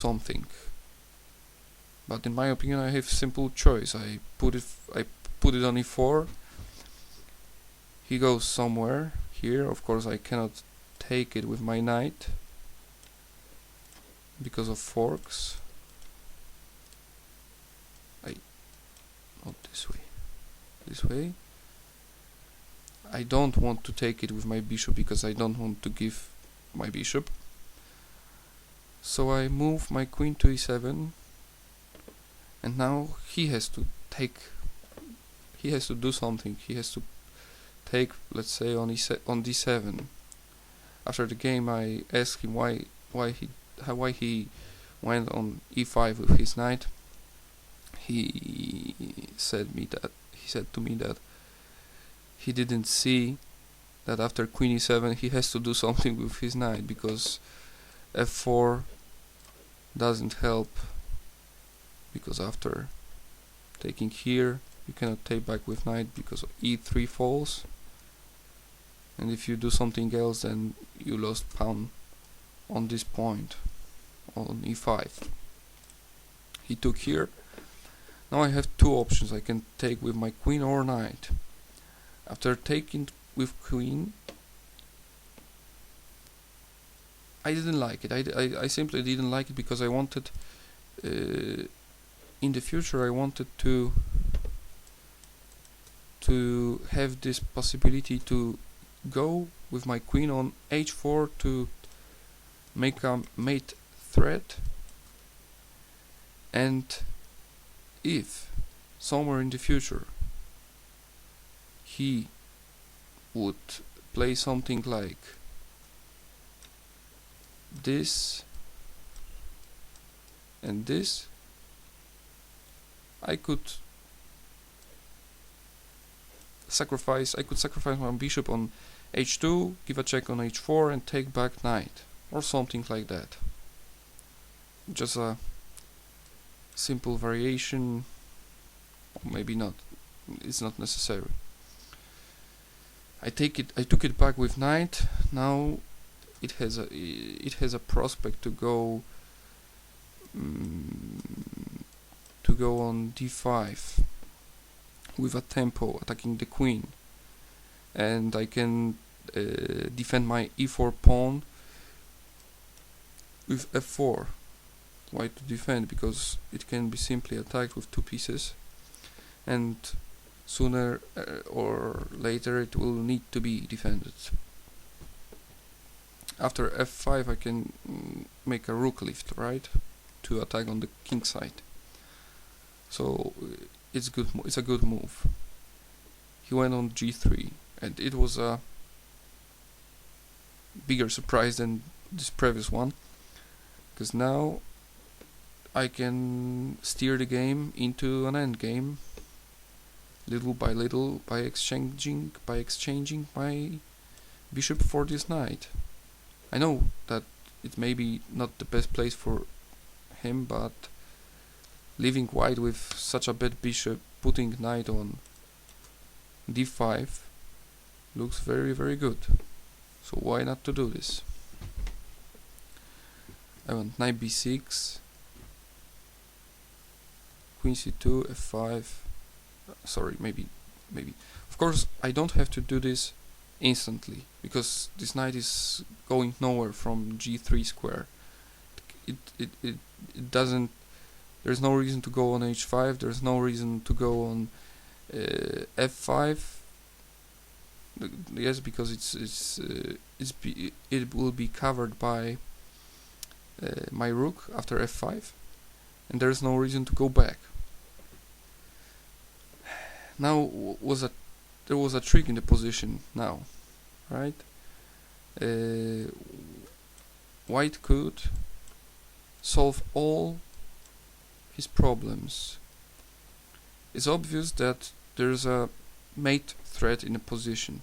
something. But in my opinion, I have simple choice. I put it on e4. He goes somewhere here. Of course, I cannot take it with my knight because of forks. Not this way. This way. I don't want to take it with my bishop because I don't want to give my bishop. So I move my queen to e7, and now he has to do something. He has to take, let's say, on d7. After the game, I asked him why he went on e5 with his knight. He said to me that he didn't see that after queen e7 he has to do something with his knight, because f4 doesn't help, because after taking here you cannot take back with knight because e3 falls, and if you do something else then you lost pawn on this point on e5. He took here. Now I have two options. I can take with my queen or knight. After taking with queen, I didn't like it. I simply didn't like it because I wanted, in the future, I wanted to have this possibility to go with my queen on h4 to make a mate threat, and if somewhere in the future he would play something like this and this, I could sacrifice my bishop on h2, give a check on h4 and take back knight, or something like that. Just a simple variation, or maybe not, it's not necessary. I took it back with knight. Now it has a prospect to go on d5 with a tempo, attacking the queen, and I can defend my e4 pawn with f4. Why to defend? Because it can be simply attacked with two pieces, and sooner or later it will need to be defended. After f5 I can make a rook lift, right, to attack on the king side. So it's a good move. He went on g3, and it was a bigger surprise than this previous one, because now I can steer the game into an endgame, little by little, by exchanging my bishop for this knight. I know that it may be not the best place for him, but leaving white with such a bad bishop, putting knight on d5 looks very, very good. So why not to do this? I want knight b6, queen c2, f5. Sorry, maybe. Of course, I don't have to do this instantly, because this knight is going nowhere from g3 square. It doesn't. There's no reason to go on h5. There's no reason to go on f5. Yes, because it will be covered by my rook after f5, and there's no reason to go back. Now there was a trick in the position now, right? White could solve all his problems. It's obvious that there's a mate threat in a position,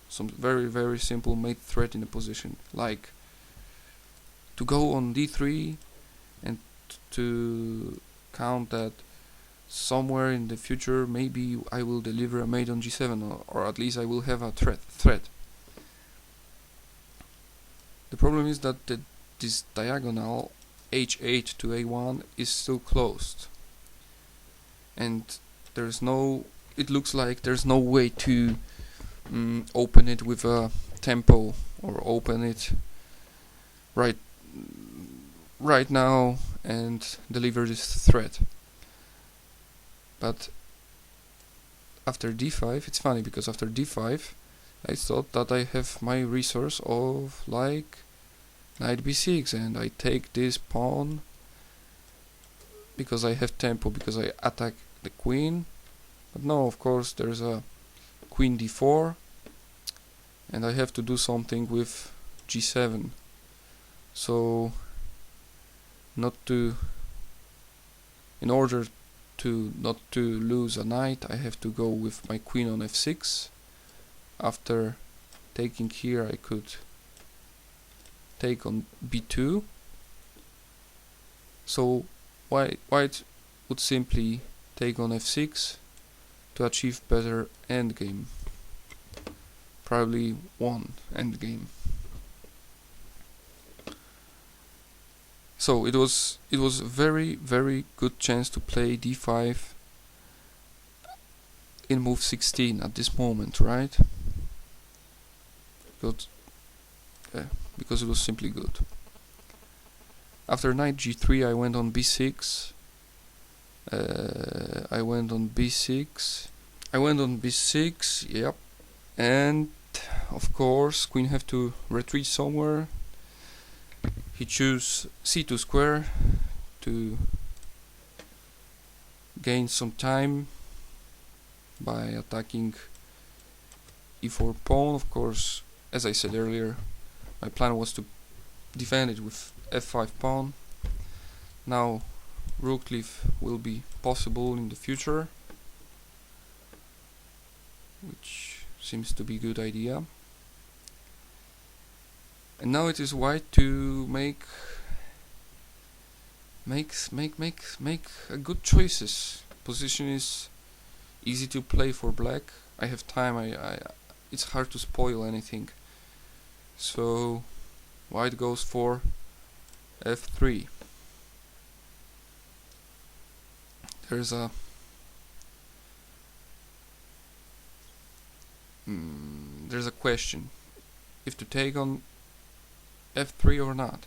some very, very simple mate threat in a position, like to go on d3 and to count that somewhere in the future maybe I will deliver a mate on g7, or at least I will have a threat. The problem is that this diagonal h8 to a1 is still closed, and there's no, it looks like there's no way to open it with a tempo, or open it right now and deliver this thread. But after d5, it's funny because after d5 I thought that I have my resource of like knight b6, and I take this pawn because I have tempo, because I attack the queen. But no, of course there's a queen d4, and I have to do something with g7. So in order to not to lose a knight, I have to go with my queen on f6. After taking here, I could take on b2. So white would simply take on f6 to achieve better endgame, probably one endgame. So it was a very good chance to play d5 in move 16 at this moment, right? Good, because it was simply good. After knight g3, I went on b6. I went on b6. Yep. And of course, queen have to retreat somewhere. He chose c2 square to gain some time by attacking e4 pawn. Of course, as I said earlier, my plan was to defend it with f5 pawn. Now rook cleave will be possible in the future, which seems to be a good idea. And now it is white to make a good choices. Position is easy to play for black. I have time. It's hard to spoil anything. So white goes for f3. There's a question if to take on f3 or not.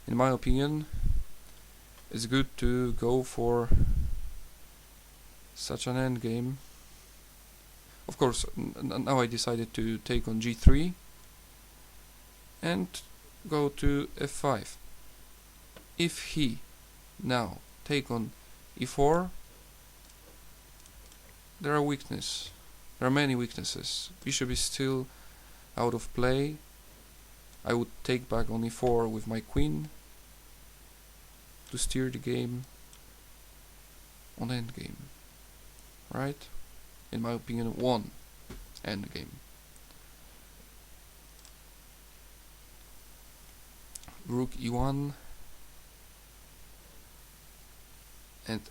In my opinion, it's good to go for such an endgame. Of course, now I decided to take on g3 and go to f5. If he now take on e4, there are many weaknesses. Bishop is still out of play. I would take back on e4 with my queen to steer the game on endgame, right? In my opinion, one endgame. Rook e1 and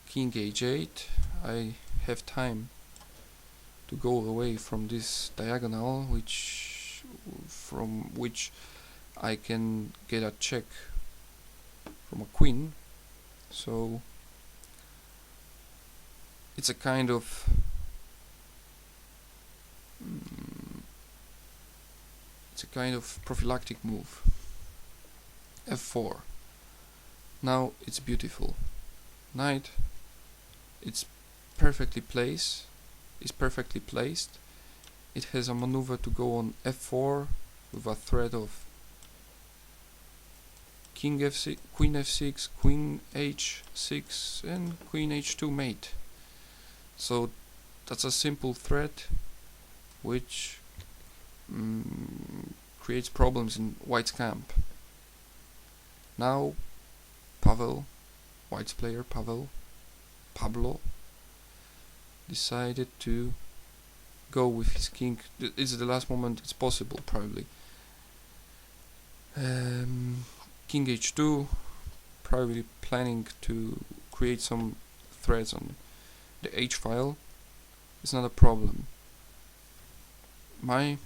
king h8. I have time to go away from this diagonal, from which I can get a check from a queen. So it's a kind of prophylactic move. f4. Now it's beautiful. Knight, it's perfectly placed. It has a maneuver to go on f4 with a threat of king f6, queen f6, queen h6, and queen h2 mate. So that's a simple threat which creates problems in white's camp. Now white's player Pablo decided to go with his king. This is the last moment it's possible, probably. King h2, probably planning to create some threads on the h file. It's not a problem. My